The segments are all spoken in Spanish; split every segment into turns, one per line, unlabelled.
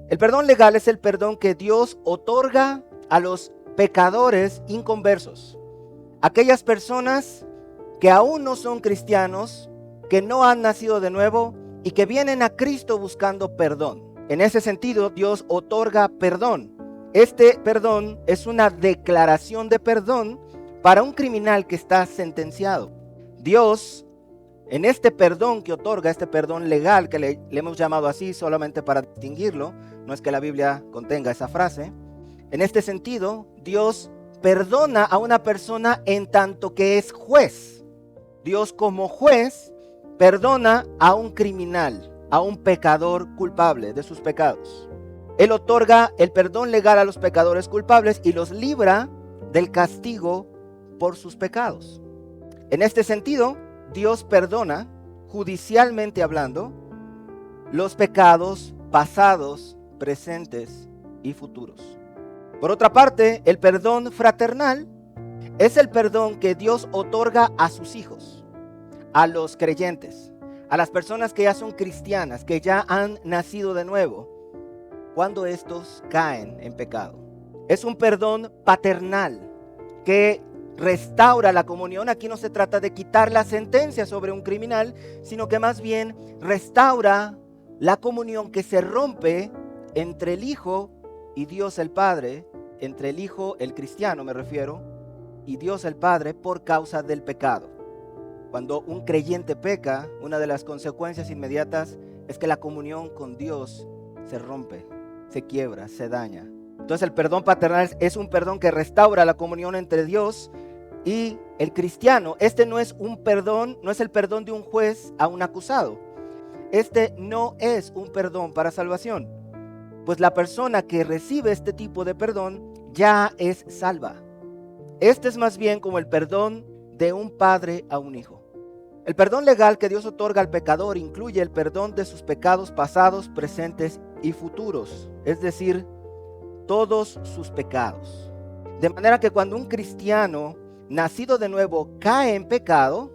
El perdón legal es el perdón que Dios otorga a los pecadores inconversos. Aquellas personas que aún no son cristianos, que no han nacido de nuevo y que vienen a Cristo buscando perdón. En ese sentido, Dios otorga perdón. Este perdón es una declaración de perdón para un criminal que está sentenciado. Dios, en este perdón que otorga, este perdón legal que le hemos llamado así solamente para distinguirlo, no es que la Biblia contenga esa frase, en este sentido, Dios perdona a una persona en tanto que es juez. Dios como juez perdona a un criminal, a un pecador culpable de sus pecados. Él otorga el perdón legal a los pecadores culpables y los libra del castigo por sus pecados. En este sentido, Dios perdona, judicialmente hablando, los pecados pasados, presentes y futuros. Por otra parte, el perdón fraternal es el perdón que Dios otorga a sus hijos, a los creyentes, a las personas que ya son cristianas, que ya han nacido de nuevo, cuando estos caen en pecado. Es un perdón paternal que restaura la comunión. Aquí no se trata de quitar la sentencia sobre un criminal, sino que más bien restaura la comunión que se rompe entre el Hijo y Dios el Padre, entre el Hijo, el cristiano me refiero, y Dios el Padre por causa del pecado. Cuando un creyente peca, una de las consecuencias inmediatas es que la comunión con Dios se rompe, se quiebra, se daña. Entonces el perdón paternal es un perdón que restaura la comunión entre Dios y el cristiano. Este no es un perdón, no es el perdón de un juez a un acusado. Este no es un perdón para salvación, pues la persona que recibe este tipo de perdón ya es salva. Este es más bien como el perdón de un padre a un hijo. El perdón legal que Dios otorga al pecador incluye el perdón de sus pecados pasados, presentes y futuros, es decir, todos sus pecados. De manera que cuando un cristiano nacido de nuevo cae en pecado,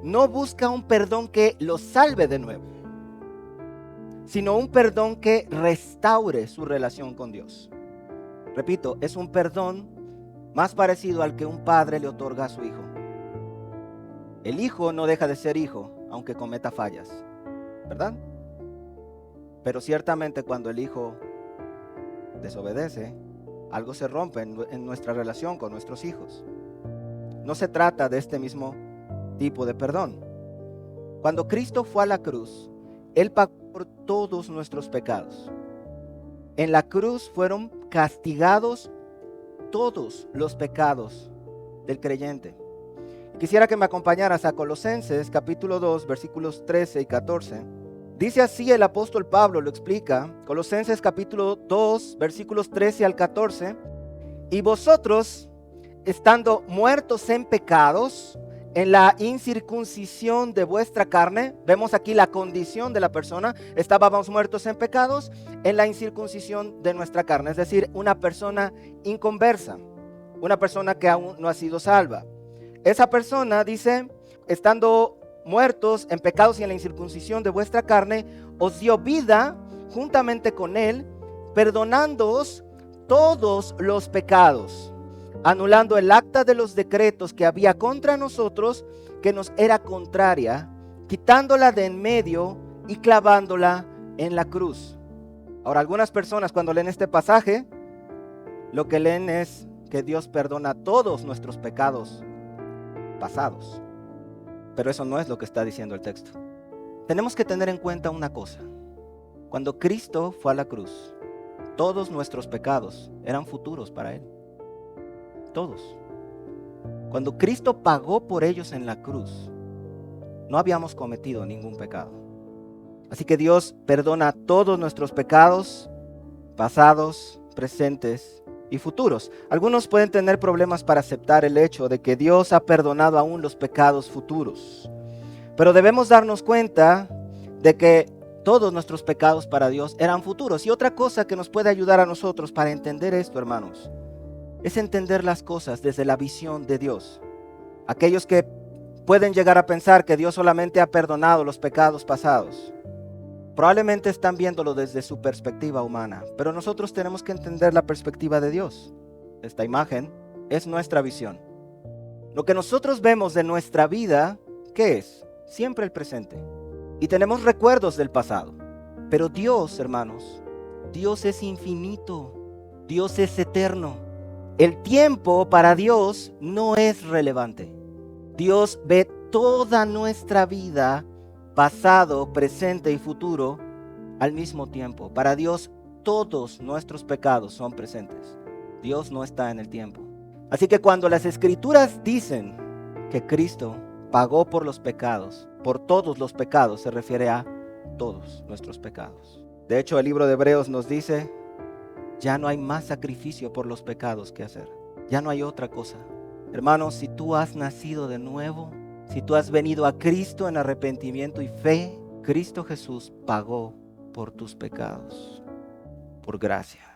no busca un perdón que lo salve de nuevo, sino un perdón que restaure su relación con Dios. Repito, es un perdón más parecido al que un padre le otorga a su hijo. El hijo no deja de ser hijo, aunque cometa fallas, ¿verdad? Pero ciertamente cuando el hijo desobedece, algo se rompe en nuestra relación con nuestros hijos. No se trata de este mismo tipo de perdón. Cuando Cristo fue a la cruz, Él pagó por todos nuestros pecados. En la cruz fueron castigados todos los pecados del creyente. Quisiera que me acompañaras a Colosenses capítulo 2 versículos 13 y 14. Dice así el apóstol Pablo, lo explica, Colosenses capítulo 2 versículos 13 al 14. Y vosotros, estando muertos en pecados, en la incircuncisión de vuestra carne, vemos aquí la condición de la persona, estábamos muertos en pecados, en la incircuncisión de nuestra carne, es decir, una persona inconversa, una persona que aún no ha sido salva. Esa persona dice, estando muertos en pecados y en la incircuncisión de vuestra carne, os dio vida juntamente con él, perdonándoos todos los pecados, anulando el acta de los decretos que había contra nosotros, que nos era contraria, quitándola de en medio y clavándola en la cruz. Ahora, algunas personas cuando leen este pasaje, lo que leen es que Dios perdona todos nuestros pecados pasados. Pero eso no es lo que está diciendo el texto. Tenemos que tener en cuenta una cosa. Cuando Cristo fue a la cruz, todos nuestros pecados eran futuros para Él. Todos. Cuando Cristo pagó por ellos en la cruz, no habíamos cometido ningún pecado. Así que Dios perdona todos nuestros pecados pasados, presentes y futuros. Algunos pueden tener problemas para aceptar el hecho de que Dios ha perdonado aún los pecados futuros. Pero debemos darnos cuenta de que todos nuestros pecados para Dios eran futuros. Y otra cosa que nos puede ayudar a nosotros para entender esto, hermanos, es entender las cosas desde la visión de Dios. Aquellos que pueden llegar a pensar que Dios solamente ha perdonado los pecados pasados. Probablemente están viéndolo desde su perspectiva humana, pero nosotros tenemos que entender la perspectiva de Dios. Esta imagen es nuestra visión. Lo que nosotros vemos de nuestra vida, ¿qué es? Siempre el presente. Y tenemos recuerdos del pasado. Pero Dios, hermanos, Dios es infinito. Dios es eterno. El tiempo para Dios no es relevante. Dios ve toda nuestra vida, pasado, presente y futuro, al mismo tiempo. Para Dios, todos nuestros pecados son presentes. Dios no está en el tiempo. Así que cuando las Escrituras dicen que Cristo pagó por los pecados, por todos los pecados, se refiere a todos nuestros pecados. De hecho, el libro de Hebreos nos dice, ya no hay más sacrificio por los pecados que hacer. Ya no hay otra cosa. Hermanos, si tú has nacido de nuevo, si tú has venido a Cristo en arrepentimiento y fe, Cristo Jesús pagó por tus pecados, por gracia.